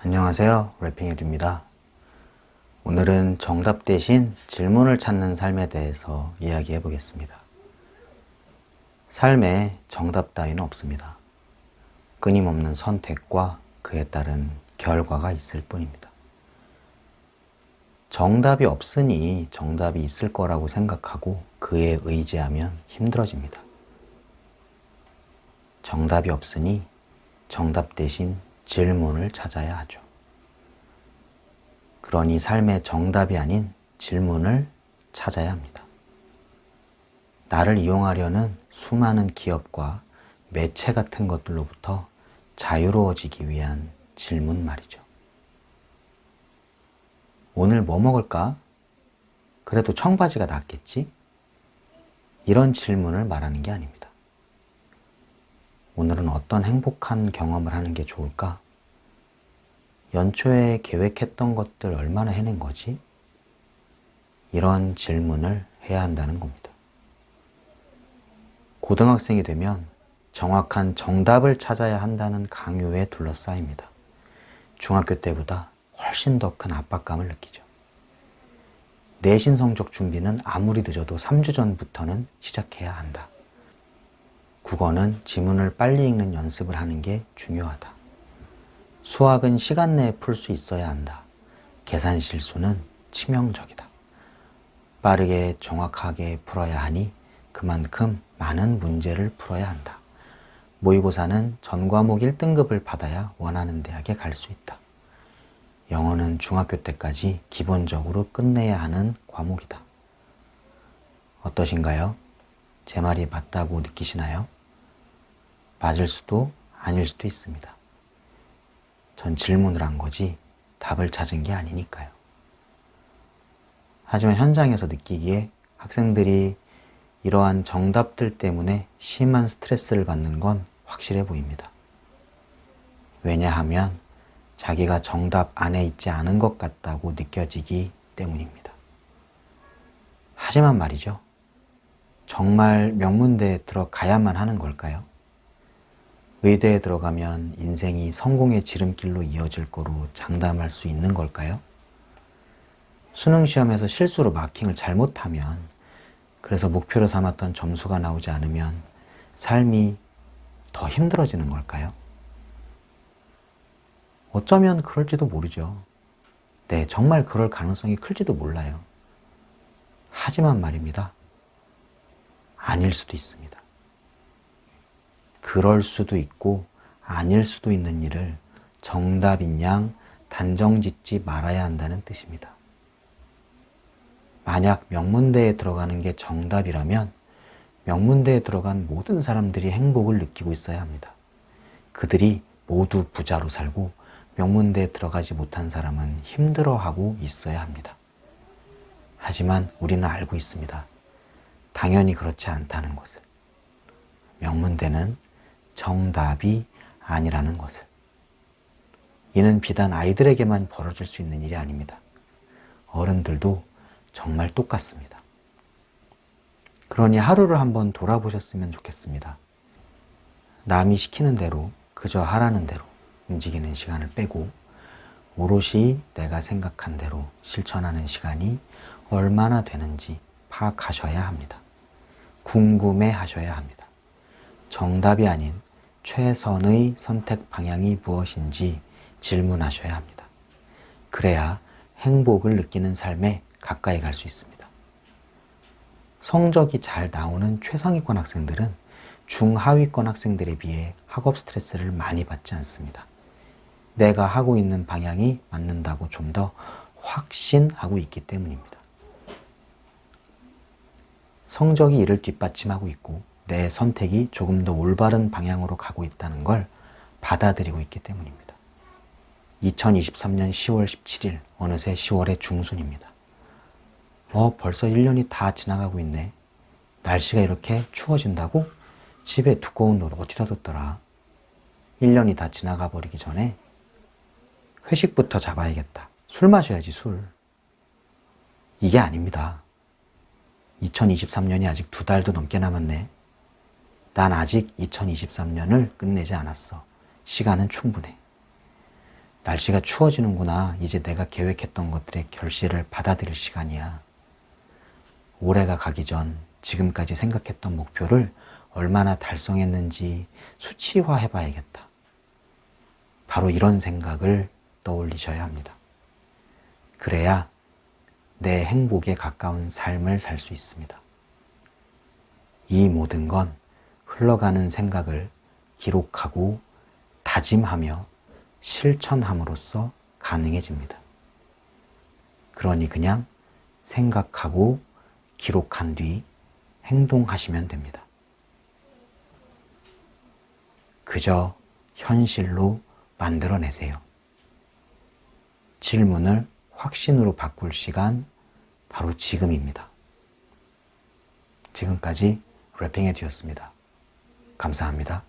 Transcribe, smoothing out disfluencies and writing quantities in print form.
안녕하세요. 래핑에듀입니다. 오늘은 정답 대신 질문을 찾는 삶에 대해서 이야기해 보겠습니다. 삶에 정답 따위는 없습니다. 끊임없는 선택과 그에 따른 결과가 있을 뿐입니다. 정답이 없으니 정답이 있을 거라고 생각하고 그에 의지하면 힘들어집니다. 정답이 없으니 정답 대신 질문을 찾아야 하죠. 그러니 삶의 정답이 아닌 질문을 찾아야 합니다. 나를 이용하려는 수많은 기업과 매체 같은 것들로부터 자유로워지기 위한 질문 말이죠. 오늘 뭐 먹을까? 그래도 청바지가 낫겠지? 이런 질문을 말하는 게 아닙니다. 오늘은 어떤 행복한 경험을 하는 게 좋을까? 연초에 계획했던 것들 얼마나 해낸 거지? 이런 질문을 해야 한다는 겁니다. 고등학생이 되면 정확한 정답을 찾아야 한다는 강요에 둘러싸입니다. 중학교 때보다 훨씬 더 큰 압박감을 느끼죠. 내신 성적 준비는 아무리 늦어도 3주 전부터는 시작해야 한다. 국어는 지문을 빨리 읽는 연습을 하는 게 중요하다. 수학은 시간 내에 풀 수 있어야 한다. 계산 실수는 치명적이다. 빠르게 정확하게 풀어야 하니 그만큼 많은 문제를 풀어야 한다. 모의고사는 전 과목 1등급을 받아야 원하는 대학에 갈 수 있다. 영어는 중학교 때까지 기본적으로 끝내야 하는 과목이다. 어떠신가요? 제 말이 맞다고 느끼시나요? 맞을 수도 아닐 수도 있습니다. 전 질문을 한 거지 답을 찾은 게 아니니까요. 하지만 현장에서 느끼기에 학생들이 이러한 정답들 때문에 심한 스트레스를 받는 건 확실해 보입니다. 왜냐하면 자기가 정답 안에 있지 않은 것 같다고 느껴지기 때문입니다. 하지만 말이죠. 정말 명문대에 들어가야만 하는 걸까요? 의대에 들어가면 인생이 성공의 지름길로 이어질 거로 장담할 수 있는 걸까요? 수능시험에서 실수로 마킹을 잘못하면, 그래서 목표로 삼았던 점수가 나오지 않으면 삶이 더 힘들어지는 걸까요? 어쩌면 그럴지도 모르죠. 네, 정말 그럴 가능성이 클지도 몰라요. 하지만 말입니다. 아닐 수도 있습니다. 그럴 수도 있고 아닐 수도 있는 일을 정답인 양 단정 짓지 말아야 한다는 뜻입니다. 만약 명문대에 들어가는 게 정답이라면 명문대에 들어간 모든 사람들이 행복을 느끼고 있어야 합니다. 그들이 모두 부자로 살고 명문대에 들어가지 못한 사람은 힘들어하고 있어야 합니다. 하지만 우리는 알고 있습니다. 당연히 그렇지 않다는 것을. 명문대는 정답이 아니라는 것을. 이는 비단 아이들에게만 벌어질 수 있는 일이 아닙니다. 어른들도 정말 똑같습니다. 그러니 하루를 한번 돌아보셨으면 좋겠습니다. 남이 시키는 대로, 그저 하라는 대로 움직이는 시간을 빼고 오롯이 내가 생각한 대로 실천하는 시간이 얼마나 되는지 파악하셔야 합니다. 궁금해 하셔야 합니다. 정답이 아닌 최선의 선택 방향이 무엇인지 질문하셔야 합니다. 그래야 행복을 느끼는 삶에 가까이 갈 수 있습니다. 성적이 잘 나오는 최상위권 학생들은 중하위권 학생들에 비해 학업 스트레스를 많이 받지 않습니다. 내가 하고 있는 방향이 맞는다고 좀 더 확신하고 있기 때문입니다. 성적이 이를 뒷받침하고 있고 내 선택이 조금 더 올바른 방향으로 가고 있다는 걸 받아들이고 있기 때문입니다. 2023년 10월 17일, 어느새 10월의 중순입니다. 벌써 1년이 다 지나가고 있네. 날씨가 이렇게 추워진다고? 집에 두꺼운 옷 어디다 뒀더라? 1년이 다 지나가 버리기 전에 회식부터 잡아야겠다. 술 마셔야지, 술. 이게 아닙니다. 2023년이 아직 2달도 넘게 남았네. 난 아직 2023년을 끝내지 않았어. 시간은 충분해. 날씨가 추워지는구나. 이제 내가 계획했던 것들의 결실을 받아들일 시간이야. 올해가 가기 전 지금까지 생각했던 목표를 얼마나 달성했는지 수치화해 봐야겠다. 바로 이런 생각을 떠올리셔야 합니다. 그래야 내 행복에 가까운 삶을 살 수 있습니다. 이 모든 건 흘러가는 생각을 기록하고 다짐하며 실천함으로써 가능해집니다. 그러니 그냥 생각하고 기록한 뒤 행동하시면 됩니다. 그저 현실로 만들어내세요. 질문을 확신으로 바꿀 시간 바로 지금입니다. 지금까지 래핑 에듀였습니다. 감사합니다.